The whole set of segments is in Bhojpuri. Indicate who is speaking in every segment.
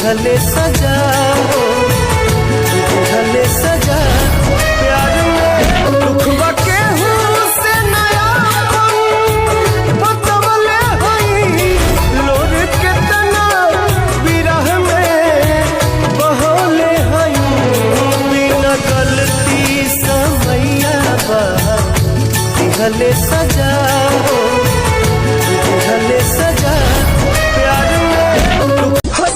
Speaker 1: दिहले सजा हो, दिहले सजा प्यार में दुखवा के से नया बतवले हई लोर के तना विरह में बहोले हई बिना गलती समैया बा दिहले सजा हो, दिहले सजा प्यार में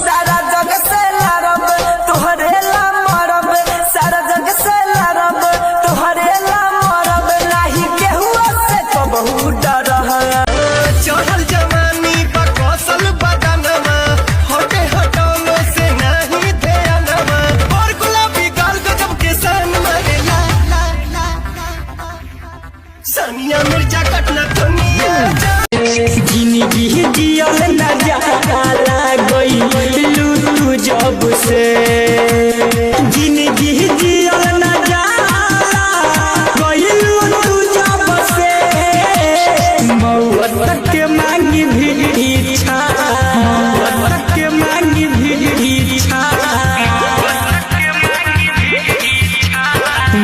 Speaker 2: सारा जग से लड़ब तोहरे ला मरब, सारा जग से लड़ब तोहरे ला मरब, नाही केहू से कबहू डरह।
Speaker 1: चढ़ल जवानी बा कौशल बदनमा हटे हटौलो से नहीं ध्यानमा और गुलाबी गाल गजब के सन मरेला सानिया मिर्जा कटना दुनिया
Speaker 2: जिंदगी जियल न जाला गइलू तू जब से, जिंदगी जियल न जाला गइलू तू जब से, मौत के मांगी भी इच्छा, मौत के मांगी भी इच्छा,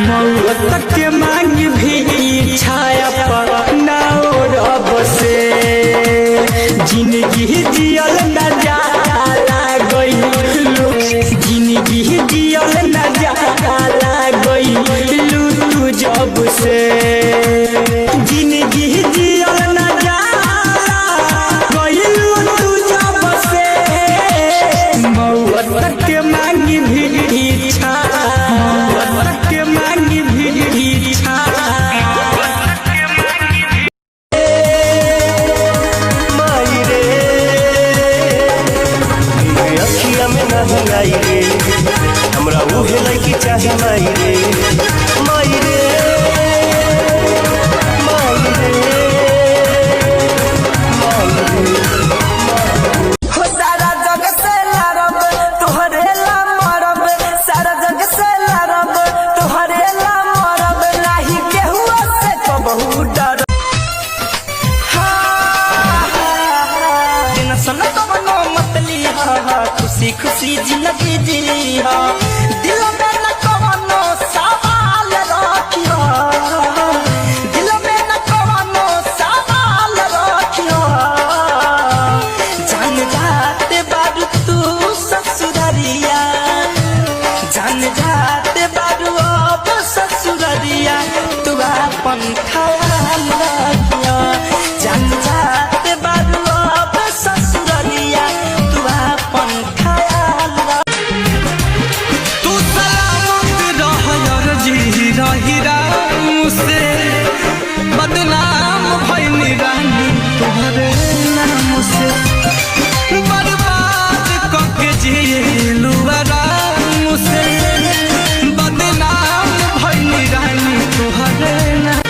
Speaker 2: मौत के मांगी भी इच्छा अपना रब से, जिंदगी जियल न जाला गइलू, जिंदगी जियल न जाला गइलू तू जब से, जिंदगी जियल न जाला गइलू तू जब से, मौत के मांगी भी इच्छा, मौत के मांगी भी इच्छा।
Speaker 1: माई रे अखिया में नहीं आई रे हमरा उहे लड़की चाहे माई रे, माई रे माई रे माई रे।
Speaker 2: हो सारा जग से लड़ब तोहरे ला मरब, सारा जग से लड़ब तोहरे ला मरब, नाही केहू से कबहू डर। टेंशन कवनो मत लीहा, खुशी खुशी जिंदगी जीहा, दिल में न कवनो सवाल रखिया, दिल में न कवनो सवाल रखिया, जान जाते बारू तू ससुररिया, जान जाते बारू अब ससुररिया, तू अपन ख्याल रखिया, जान जाते बारू अब ससुररिया, तू अपन ख्याल रख।
Speaker 1: तू सलामत रह जी रही राम से बदनाम भइनी रानी तोहरे नाम से, बर्बाद कके जिलू आराम से बदनाम भइनी रानी तोहरे नाम।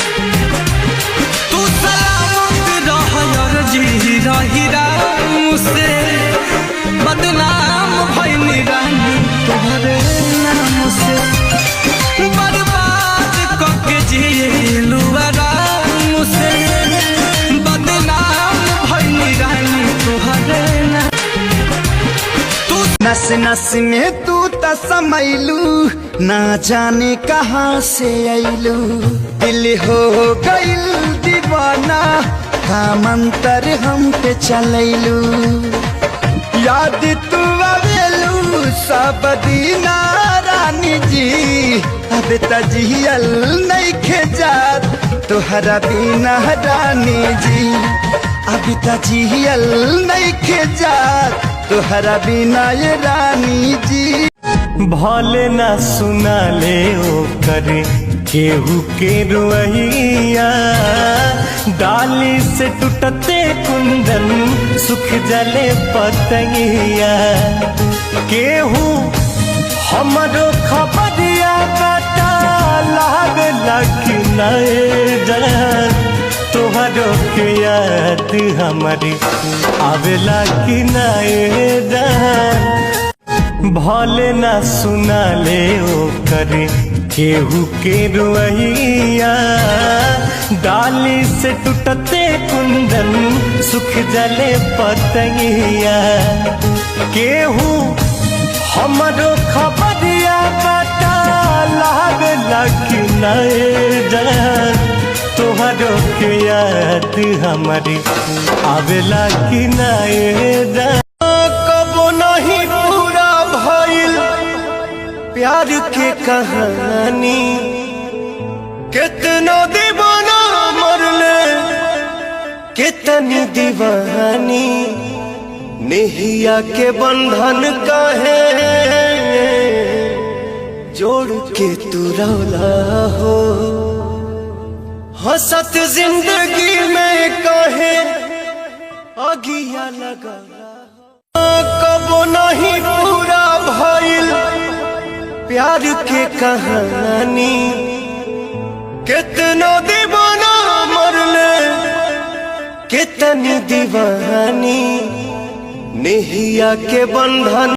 Speaker 1: तू सलामत रह जी रही राम से बदनाम भइनी रानी तोहरे नाम से, बर्बाद कके जिलू आराम से बदनाम भइनी रानी तोहरे नाम। तू नस नस में तू त समैलू ना जाने कहाँ से अइलू, दिल हो गइल दीवाना का मंतर हम पे चलैलू, याद तू आवेलू सब दीना रानी जी, अब तजियल नहीं खेजात तोहरा बिना रानी जी, अब तजियल नहीं खेजात तोहरा बिना ये रानी जी। भले ना सुना ले ओ करे केहू के रुइया, डाली से टूटते कुंदन सुख जले पतैया, केहू हमरो खबरिया बता लागला कि नए जान, तोहरो के याद हमारी आवेला कि नए जान, भले ना सुना ले ओ करे केहू के रुइया, डाली से टूटते कुंदन सुख जले पतैया, केहू हमारो खबरिया बता लावे लगी नए जान तोहरो के याद हमारी आवेला कि नए जान कबो नहीं पूरा भइल प्यार के कहानी कितना दीवाना मरले कितनी दीवानी नेहिया के बंधन काहे जोड़ के तू रौला हो हंसत जिंदगी में काहे अगिया लगा कबो नहीं पूरा भइल प्यार के कहानी कितना दीवाना मरले कितनी दीवानी नेहिया के बंधन